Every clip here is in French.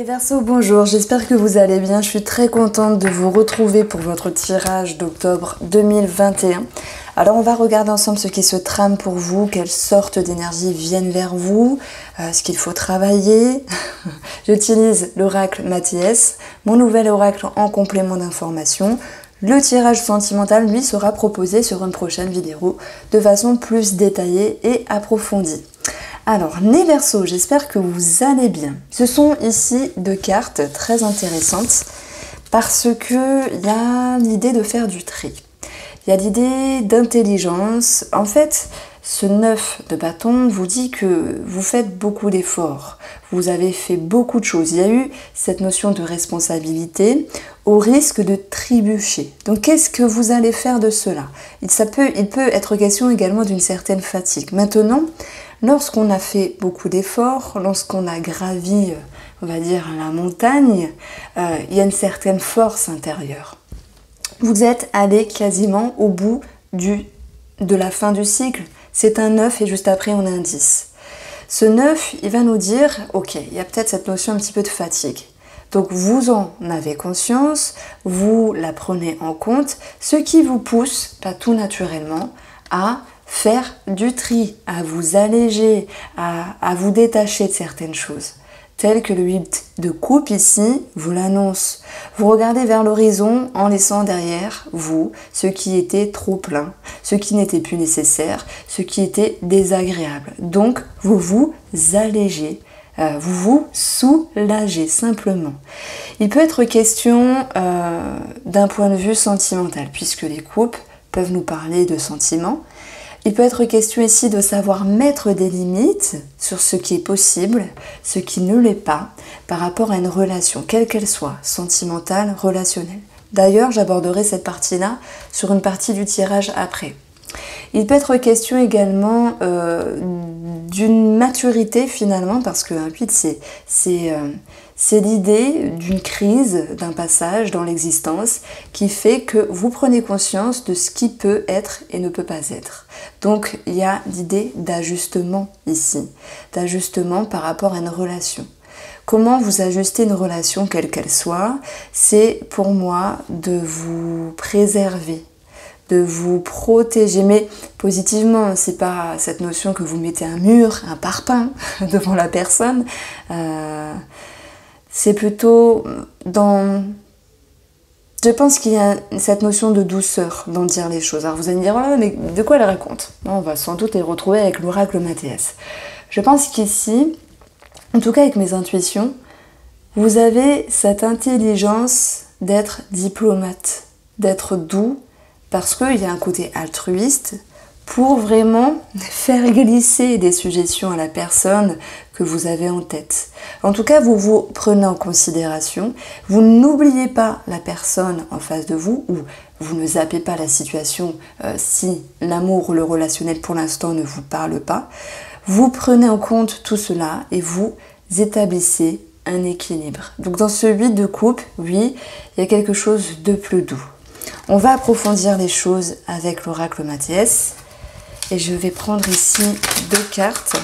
Les Verseaux, bonjour, j'espère que vous allez bien. Je suis très contente de vous retrouver pour votre tirage d'octobre 2021. Alors on va regarder ensemble ce qui se trame pour vous, quelles sortes d'énergies viennent vers vous, ce qu'il faut travailler. J'utilise l'oracle Mathias, mon nouvel oracle en complément d'information. Le tirage sentimental, lui, sera proposé sur une prochaine vidéo de façon plus détaillée et approfondie. Alors, les Verseaux, j'espère que vous allez bien. Ce sont ici deux cartes très intéressantes parce qu'il y a l'idée de faire du tri. Il y a l'idée d'intelligence. En fait, ce 9 de bâton vous dit que vous faites beaucoup d'efforts. Vous avez fait beaucoup de choses. Il y a eu cette notion de responsabilité au risque de trébucher. Donc, qu'est-ce que vous allez faire de cela ? Il peut être question également d'une certaine fatigue. Maintenant, lorsqu'on a fait beaucoup d'efforts, lorsqu'on a gravi, on va dire, la montagne, il y a une certaine force intérieure. Vous êtes allé quasiment au bout de la fin du cycle. C'est un 9 et juste après on a un 10. Ce 9, il va nous dire, ok, il y a peut-être cette notion un petit peu de fatigue. Donc vous en avez conscience, vous la prenez en compte, ce qui vous pousse, pas tout naturellement, à faire du tri, à vous alléger, à vous détacher de certaines choses. Tel que le 8 de coupe ici vous l'annonce. Vous regardez vers l'horizon en laissant derrière vous ce qui était trop plein, ce qui n'était plus nécessaire, ce qui était désagréable. Donc vous vous allégez, vous vous soulagez simplement. Il peut être question d'un point de vue sentimental, puisque les coupes peuvent nous parler de sentiments. Il peut être question ici de savoir mettre des limites sur ce qui est possible, ce qui ne l'est pas, par rapport à une relation, quelle qu'elle soit, sentimentale, relationnelle. D'ailleurs, j'aborderai cette partie-là sur une partie du tirage après. Il peut être question également d'une maturité finalement, parce qu'un 8, c'est l'idée d'une crise, d'un passage dans l'existence qui fait que vous prenez conscience de ce qui peut être et ne peut pas être. Donc il y a l'idée d'ajustement ici, d'ajustement par rapport à une relation. Comment vous ajustez une relation quelle qu'elle soit? C'est pour moi de vous préserver, de vous protéger, mais positivement, c'est pas cette notion que vous mettez un mur, un parpaing devant la personne, c'est plutôt dans... Je pense qu'il y a cette notion de douceur dans dire les choses. Alors vous allez me dire, oh, mais de quoi elle raconte? On va sans doute les retrouver avec l'oracle Mathias. Je pense qu'ici, en tout cas avec mes intuitions, vous avez cette intelligence d'être diplomate, d'être doux, parce qu'il y a un côté altruiste pour vraiment faire glisser des suggestions à la personne que vous avez en tête. En tout cas, vous vous prenez en considération, vous n'oubliez pas la personne en face de vous, ou vous ne zappez pas la situation si l'amour ou le relationnel pour l'instant ne vous parle pas. Vous prenez en compte tout cela et vous établissez un équilibre. Donc dans ce 8 de coupe, oui, il y a quelque chose de plus doux. On va approfondir les choses avec l'oracle Mathias. Et je vais prendre ici deux cartes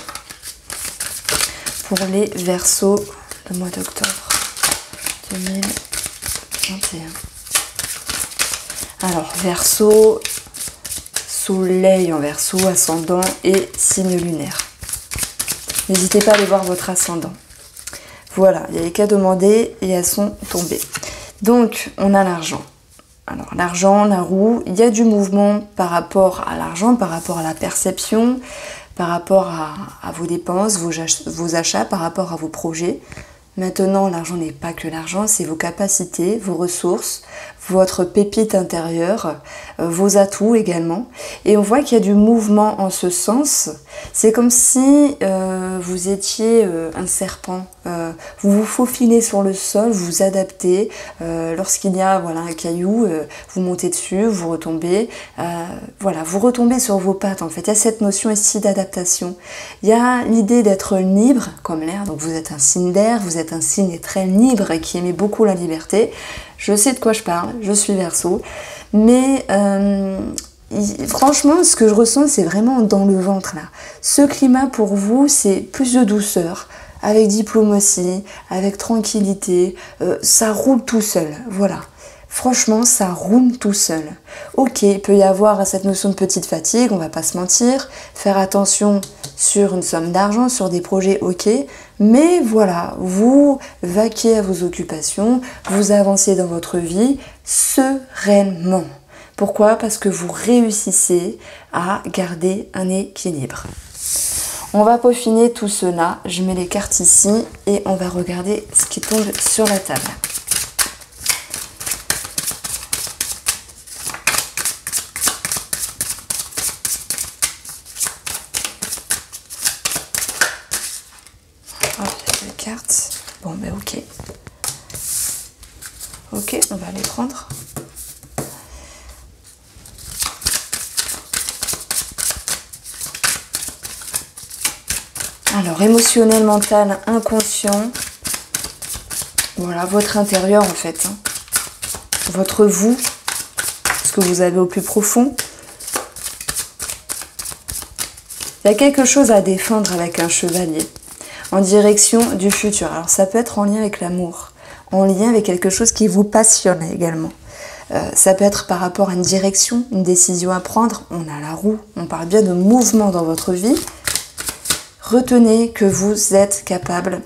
pour les Verseaux le mois d'octobre 2021. Alors, Verseau, soleil en Verseau, ascendant et signe lunaire. N'hésitez pas à aller voir votre ascendant. Voilà, il y a les cas demandés et elles sont tombées. Donc, on a l'argent. Alors l'argent, la roue, il y a du mouvement par rapport à l'argent, par rapport à la perception, par rapport à vos dépenses, vos achats, par rapport à vos projets. Maintenant, l'argent n'est pas que l'argent, c'est vos capacités, vos ressources, votre pépite intérieure, vos atouts également. Et on voit qu'il y a du mouvement en ce sens. C'est comme si vous étiez un serpent. Vous vous faufilez sur le sol, vous vous adaptez. Lorsqu'il y a un caillou, vous montez dessus, vous retombez. Vous retombez sur vos pattes en fait. Il y a cette notion ici d'adaptation. Il y a l'idée d'être libre comme l'air. Donc vous êtes un signe d'air, vous êtes un signe très libre et qui aimait beaucoup la liberté. Je sais de quoi je parle, je suis Verseau. Mais franchement, ce que je ressens, c'est vraiment dans le ventre là. Ce climat pour vous, c'est plus de douceur, avec diplomatie, avec tranquillité, ça roule tout seul, voilà. Franchement, ça roule tout seul. Ok, il peut y avoir cette notion de petite fatigue, on va pas se mentir, faire attention sur une somme d'argent, sur des projets, ok, mais voilà, vous vaquez à vos occupations, vous avancez dans votre vie sereinement. Pourquoi? Parce que vous réussissez à garder un équilibre. On va peaufiner tout cela, je mets les cartes ici et on va regarder ce qui tombe sur la table. Cartes. Bon, ben ok. Ok, on va les prendre. Alors, émotionnel, mental, inconscient. Voilà, votre intérieur en fait. Hein. Votre vous. Ce que vous avez au plus profond. Il y a quelque chose à défendre avec un chevalier. En direction du futur. Alors ça peut être en lien avec l'amour, en lien avec quelque chose qui vous passionne également. Ça peut être par rapport à une direction, une décision à prendre. On a la roue, on parle bien de mouvement dans votre vie. Retenez que vous êtes capable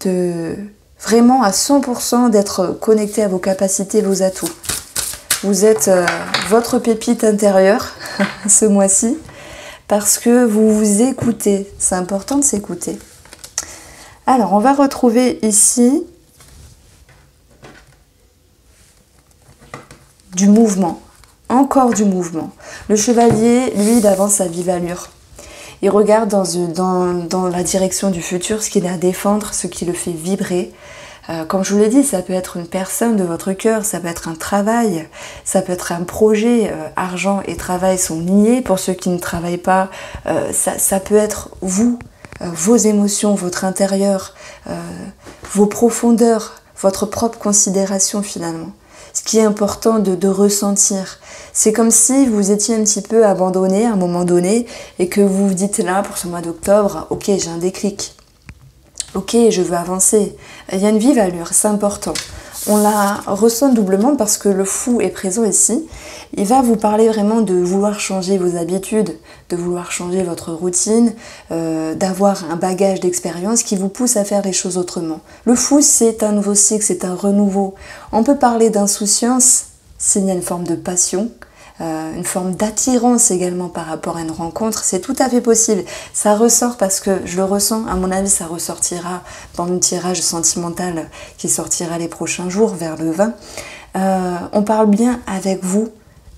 de vraiment à 100% d'être connecté à vos capacités, vos atouts. Vous êtes votre pépite intérieure ce mois-ci parce que vous vous écoutez. C'est important de s'écouter. Alors, on va retrouver ici du mouvement, encore du mouvement. Le chevalier, lui, il avance à vive allure. Il regarde dans la direction du futur, ce qu'il a à défendre, ce qui le fait vibrer. Comme je vous l'ai dit, ça peut être une personne de votre cœur, ça peut être un travail, ça peut être un projet. Argent et travail sont liés. Pour ceux qui ne travaillent pas, ça peut être vous. Vos émotions, votre intérieur, vos profondeurs, votre propre considération finalement. Ce qui est important de ressentir. C'est comme si vous étiez un petit peu abandonné à un moment donné et que vous vous dites là pour ce mois d'octobre, ok j'ai un déclic, ok je veux avancer. Il y a une vive allure, c'est important. On la ressent doublement parce que le fou est présent ici. Il va vous parler vraiment de vouloir changer vos habitudes, de vouloir changer votre routine, d'avoir un bagage d'expérience qui vous pousse à faire les choses autrement. Le fou, c'est un nouveau cycle, c'est un renouveau. On peut parler d'insouciance s'il y a une forme de passion, une forme d'attirance également par rapport à une rencontre, c'est tout à fait possible. Ça ressort parce que je le ressens, à mon avis ça ressortira dans le tirage sentimental qui sortira les prochains jours vers le 20. On parle bien avec vous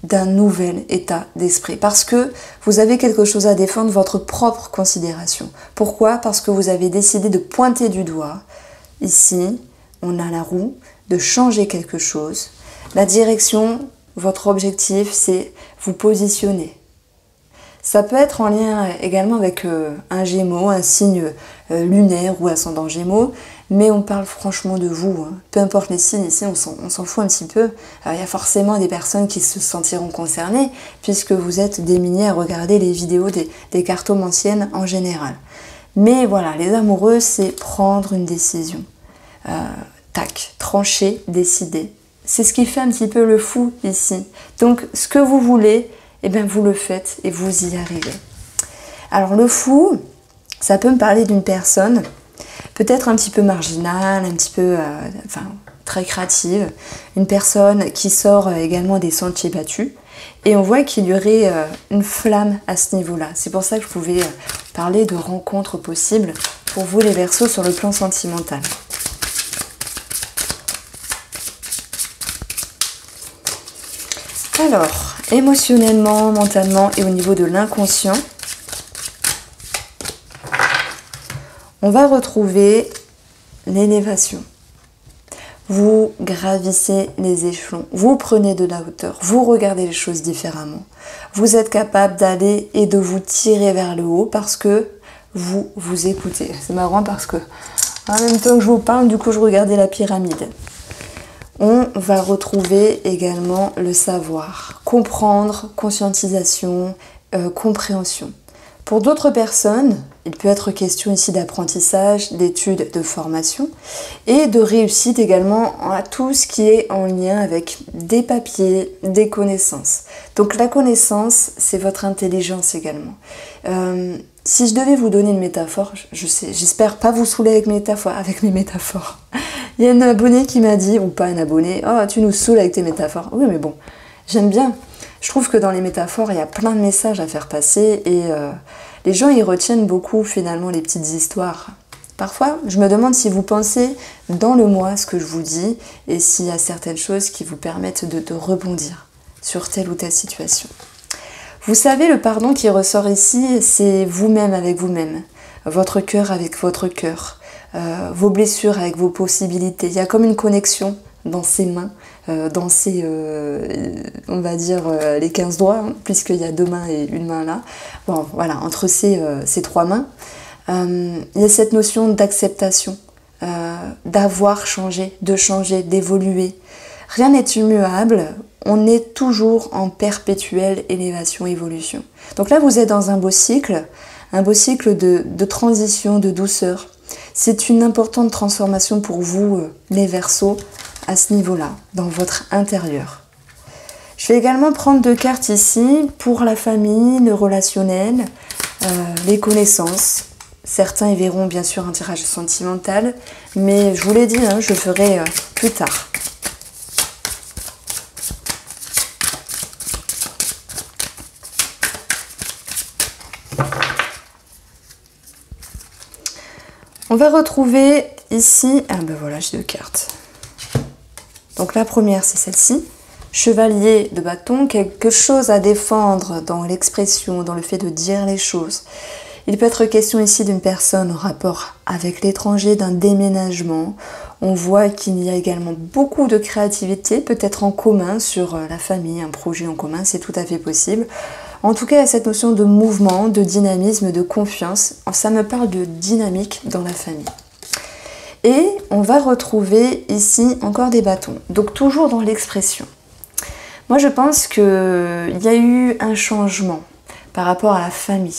d'un nouvel état d'esprit parce que vous avez quelque chose à défendre, votre propre considération. Pourquoi? Parce que vous avez décidé de pointer du doigt. Ici, on a la roue, de changer quelque chose. La direction, votre objectif, c'est vous positionner. Ça peut être en lien également avec un Gémeaux, un signe lunaire ou ascendant Gémeaux, mais on parle franchement de vous. Hein. Peu importe les signes ici, on s'en fout un petit peu. Il y a forcément des personnes qui se sentiront concernées puisque vous êtes démunis à regarder les vidéos des cartomanciennes en général. Mais voilà, les amoureux, c'est prendre une décision. Tac, trancher, décider. C'est ce qui fait un petit peu le fou ici. Donc, ce que vous voulez, eh bien, vous le faites et vous y arrivez. Alors, le fou, ça peut me parler d'une personne, peut-être un petit peu marginale, un petit peu, très créative. Une personne qui sort également des sentiers battus. Et on voit qu'il y aurait une flamme à ce niveau-là. C'est pour ça que je pouvais parler de rencontres possibles pour vous, les Verseaux, sur le plan sentimental. Alors, émotionnellement, mentalement et au niveau de l'inconscient, on va retrouver l'élévation. Vous gravissez les échelons, vous prenez de la hauteur, vous regardez les choses différemment. Vous êtes capable d'aller et de vous tirer vers le haut parce que vous vous écoutez. C'est marrant parce que en même temps que je vous parle, du coup je regardais la pyramide. On va retrouver également le savoir, comprendre, conscientisation, compréhension. Pour d'autres personnes, il peut être question ici d'apprentissage, d'études, de formation et de réussite également à tout ce qui est en lien avec des papiers, des connaissances. Donc la connaissance, c'est votre intelligence également. Si je devais vous donner une métaphore, j'espère pas vous saouler avec mes métaphores. Il y a un abonné qui m'a dit, ou pas un abonné, « Oh, tu nous saoules avec tes métaphores. » Oui, mais bon, j'aime bien. Je trouve que dans les métaphores, il y a plein de messages à faire passer et les gens, ils retiennent beaucoup finalement les petites histoires. Parfois, je me demande si vous pensez dans le moi ce que je vous dis et s'il y a certaines choses qui vous permettent de rebondir sur telle ou telle situation. Vous savez, le pardon qui ressort ici, c'est vous-même avec vous-même, votre cœur avec votre cœur, vos blessures avec vos possibilités. Il y a comme une connexion dans ces mains, dans ces, on va dire, les 15 doigts, hein, puisqu'il y a 2 mains et une main là. Bon, voilà, entre ces 3 mains, il y a cette notion d'acceptation, d'avoir changé, de changer, d'évoluer. Rien n'est immuable, on est toujours en perpétuelle élévation, évolution. Donc là, vous êtes dans un beau cycle de transition, de douceur. C'est une importante transformation pour vous, les Verseaux, à ce niveau-là, dans votre intérieur. Je vais également prendre 2 cartes ici pour la famille, le relationnel, les connaissances. Certains y verront bien sûr un tirage sentimental, mais je vous l'ai dit, hein, je le ferai plus tard. On va retrouver ici, ah ben voilà, j'ai 2 cartes. Donc la première, c'est celle-ci. Chevalier de bâton, quelque chose à défendre dans l'expression, dans le fait de dire les choses. Il peut être question ici d'une personne en rapport avec l'étranger, d'un déménagement. On voit qu'il y a également beaucoup de créativité, peut-être en commun sur la famille, un projet en commun, c'est tout à fait possible. En tout cas, il y a cette notion de mouvement, de dynamisme, de confiance. Ça me parle de dynamique dans la famille. Et on va retrouver ici encore des bâtons, donc toujours dans l'expression. Moi je pense qu'il y a eu un changement par rapport à la famille.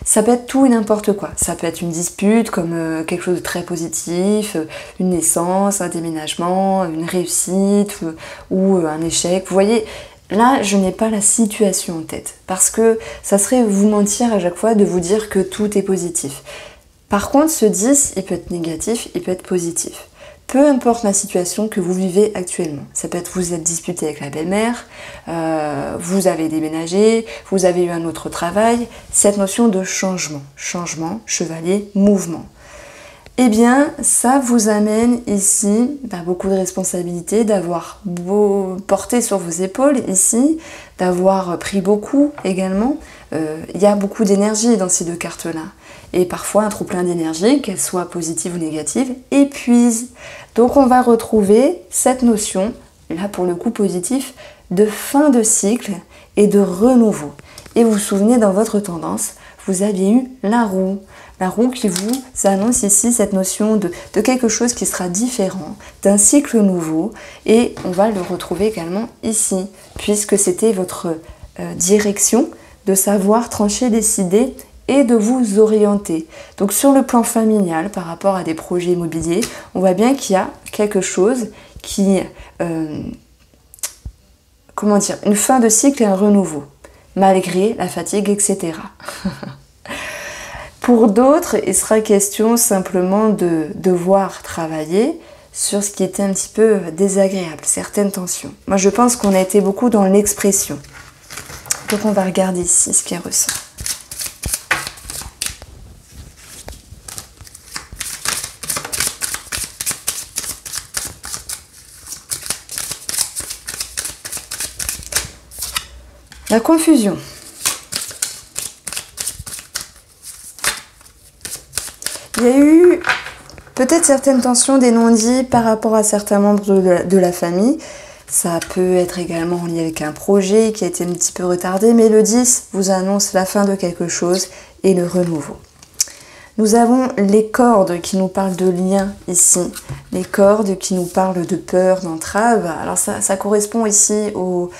Ça peut être tout et n'importe quoi. Ça peut être une dispute comme quelque chose de très positif, une naissance, un déménagement, une réussite ou un échec. Vous voyez, là je n'ai pas la situation en tête parce que ça serait vous mentir à chaque fois de vous dire que tout est positif. Par contre, ce 10, il peut être négatif, il peut être positif. Peu importe la situation que vous vivez actuellement. Ça peut être vous êtes disputé avec la belle-mère, vous avez déménagé, vous avez eu un autre travail. Cette notion de changement, chevalier, mouvement. Eh bien, ça vous amène ici beaucoup de responsabilités, d'avoir porté sur vos épaules ici, d'avoir pris beaucoup également. Il y a beaucoup d'énergie dans ces 2 cartes-là. Et parfois, un trop-plein d'énergie, qu'elle soit positive ou négative, épuise. Donc, on va retrouver cette notion, là pour le coup positif, de fin de cycle et de renouveau. Et vous vous souvenez, dans votre tendance, vous aviez eu la roue qui vous annonce ici cette notion de quelque chose qui sera différent, d'un cycle nouveau. Et on va le retrouver également ici, puisque c'était votre direction de savoir trancher, décider et de vous orienter. Donc sur le plan familial, par rapport à des projets immobiliers, on voit bien qu'il y a quelque chose qui, comment dire, une fin de cycle et un renouveau, malgré la fatigue, etc. Pour d'autres, il sera question simplement de devoir travailler sur ce qui était un petit peu désagréable, certaines tensions. Moi, je pense qu'on a été beaucoup dans l'expression. Donc, on va regarder ici ce qui ressort. La confusion. Il y a eu peut-être certaines tensions, des non-dits par rapport à certains membres de la famille. Ça peut être également lié avec un projet qui a été un petit peu retardé, mais le 10 vous annonce la fin de quelque chose et le renouveau. Nous avons les cordes qui nous parlent de lien ici, les cordes qui nous parlent de peur, d'entrave. Alors ça correspond ici au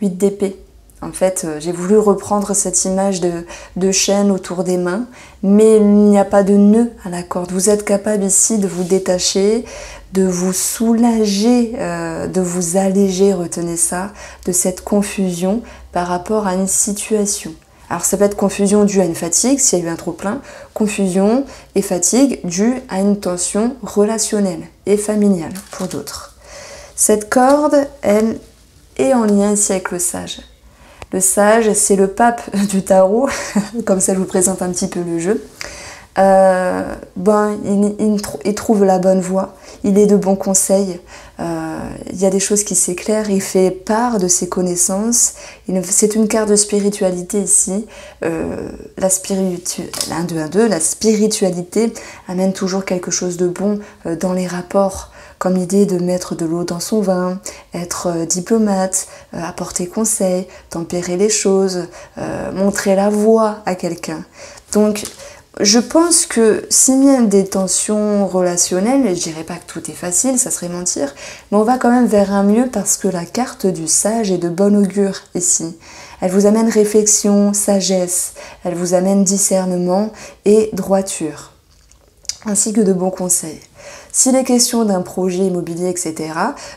8 d'épée. En fait, j'ai voulu reprendre cette image de chaîne autour des mains, mais il n'y a pas de nœud à la corde. Vous êtes capable ici de vous détacher, de vous soulager, de vous alléger, retenez ça, de cette confusion par rapport à une situation. Alors ça peut être confusion due à une fatigue, s'il y a eu un trop-plein, confusion et fatigue due à une tension relationnelle et familiale pour d'autres. Cette corde, elle est en lien ici avec le sage. Le sage, c'est le pape du tarot, comme ça je vous présente un petit peu le jeu. Il trouve la bonne voie, il est de bons conseils, il y a des choses qui s'éclairent, il fait part de ses connaissances, c'est une carte de spiritualité ici, la spiritualité amène toujours quelque chose de bon dans les rapports, comme l'idée de mettre de l'eau dans son vin, être diplomate, apporter conseil, tempérer les choses, montrer la voie à quelqu'un. Donc, je pense que s'il y a des tensions relationnelles, je dirais pas que tout est facile, ça serait mentir, mais on va quand même vers un mieux parce que la carte du sage est de bon augure ici. Elle vous amène réflexion, sagesse, elle vous amène discernement et droiture, ainsi que de bons conseils. S'il est question d'un projet immobilier, etc.,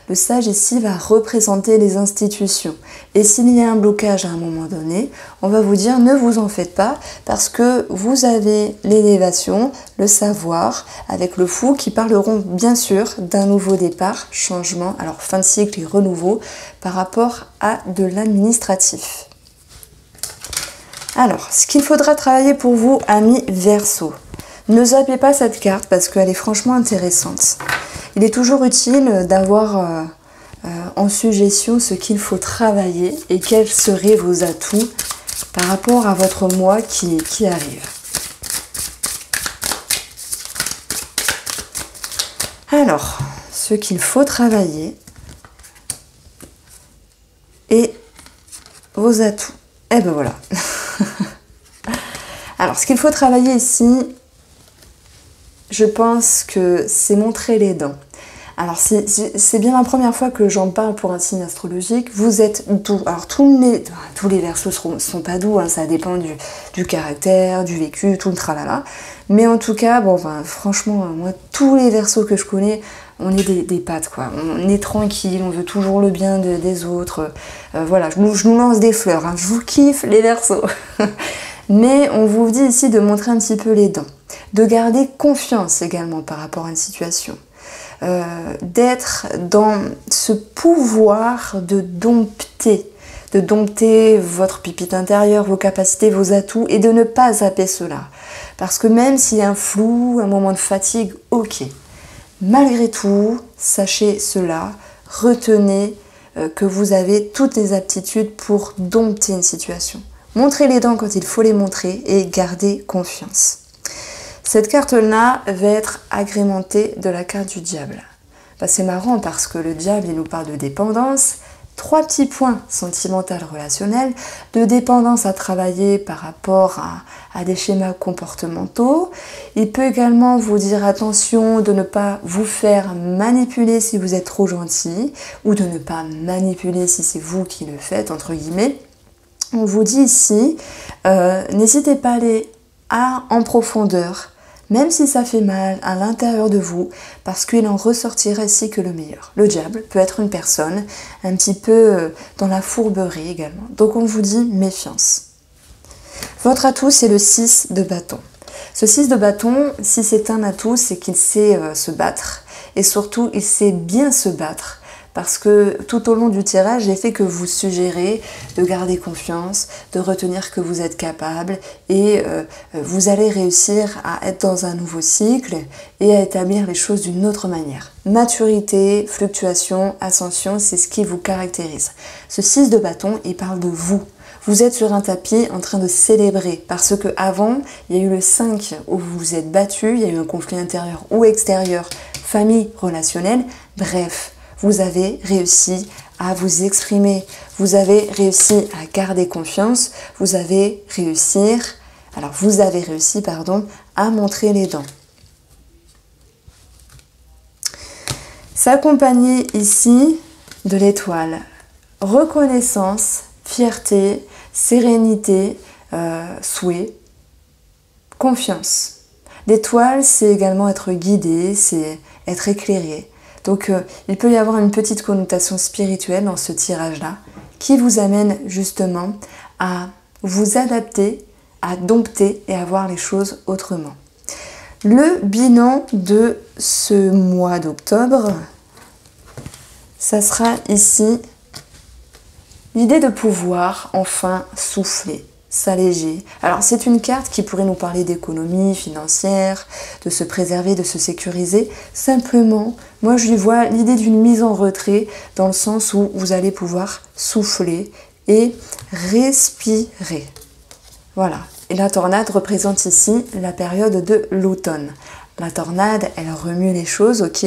le sage ici va représenter les institutions. Et s'il y a un blocage à un moment donné, on va vous dire ne vous en faites pas parce que vous avez l'élévation, le savoir, avec le fou qui parleront bien sûr d'un nouveau départ, changement, alors fin de cycle et renouveau par rapport à de l'administratif. Alors, ce qu'il faudra travailler pour vous, amis Verseau. Ne zappez pas cette carte parce qu'elle est franchement intéressante. Il est toujours utile d'avoir en suggestion ce qu'il faut travailler et quels seraient vos atouts par rapport à votre mois qui arrive. Alors, ce qu'il faut travailler et vos atouts. Et ben voilà. Alors, ce qu'il faut travailler ici, je pense que c'est montrer les dents. Alors c'est bien la première fois que j'en parle pour un signe astrologique. Vous êtes doux. Alors tous les Verseaux sont pas doux, hein, ça dépend du caractère, du vécu, tout le tralala. Mais en tout cas, bon, franchement, moi tous les Verseaux que je connais, on est des pattes quoi. On est tranquille, on veut toujours le bien des autres. Voilà, je nous lance des fleurs. Hein. Je vous kiffe les Verseaux. Mais on vous dit ici de montrer un petit peu les dents, de garder confiance également par rapport à une situation, d'être dans ce pouvoir de dompter votre pipite intérieure, vos capacités, vos atouts et de ne pas zapper cela. Parce que même s'il y a un flou, un moment de fatigue, ok. Malgré tout, sachez cela, retenez que vous avez toutes les aptitudes pour dompter une situation. Montrez les dents quand il faut les montrer et gardez confiance. Cette carte-là va être agrémentée de la carte du diable. C'est marrant parce que le diable, il nous parle de dépendance, 3 petits points sentimentaux relationnels, de dépendance à travailler par rapport à des schémas comportementaux. Il peut également vous dire attention de ne pas vous faire manipuler si vous êtes trop gentil ou de ne pas manipuler si c'est vous qui le faites, entre guillemets. On vous dit ici, n'hésitez pas à aller en profondeur, même si ça fait mal à l'intérieur de vous, parce qu'il en ressortira ici que le meilleur. Le diable peut être une personne un petit peu dans la fourberie également. Donc on vous dit méfiance. Votre atout, c'est le 6 de bâton. Ce 6 de bâton, si c'est un atout, c'est qu'il sait se battre, et surtout, il sait bien se battre. Parce que tout au long du tirage, j'ai fait que vous suggérez de garder confiance, de retenir que vous êtes capable et vous allez réussir à être dans un nouveau cycle et à établir les choses d'une autre manière. Maturité, fluctuation, ascension, c'est ce qui vous caractérise. Ce 6 de bâton, il parle de vous. Vous êtes sur un tapis en train de célébrer parce que avant, il y a eu le 5 où vous vous êtes battu, il y a eu un conflit intérieur ou extérieur, famille, relationnelle, bref. Vous avez réussi à vous exprimer, vous avez réussi à garder confiance, vous avez réussi, à montrer les dents. S'accompagner ici de l'étoile, reconnaissance, fierté, sérénité, souhait, confiance. L'étoile, c'est également être guidé, c'est être éclairé. Donc il peut y avoir une petite connotation spirituelle dans ce tirage-là qui vous amène justement à vous adapter, à dompter et à voir les choses autrement. Le bilan de ce mois d'octobre, ça sera ici l'idée de pouvoir enfin souffler, s'alléger. Alors c'est une carte qui pourrait nous parler d'économie financière, de se préserver, de se sécuriser. Simplement, moi je lui vois l'idée d'une mise en retrait dans le sens où vous allez pouvoir souffler et respirer. Voilà. Et la tornade représente ici la période de l'automne. La tornade, elle remue les choses, ok.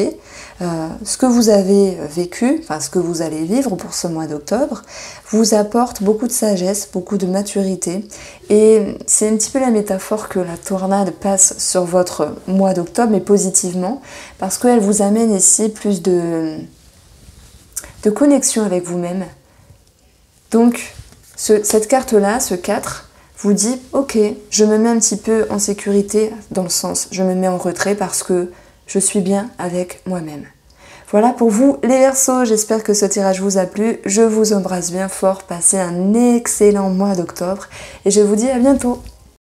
Ce que vous avez vécu, enfin ce que vous allez vivre pour ce mois d'octobre, vous apporte beaucoup de sagesse, beaucoup de maturité. Et c'est un petit peu la métaphore que la tornade passe sur votre mois d'octobre, mais positivement, parce qu'elle vous amène ici plus de connexion avec vous-même. Donc, cette carte-là, ce 4, vous dit « Ok, je me mets un petit peu en sécurité, dans le sens, je me mets en retrait parce que je suis bien avec moi-même. » Voilà pour vous les Verseaux, j'espère que ce tirage vous a plu. Je vous embrasse bien fort, passez un excellent mois d'octobre et je vous dis à bientôt.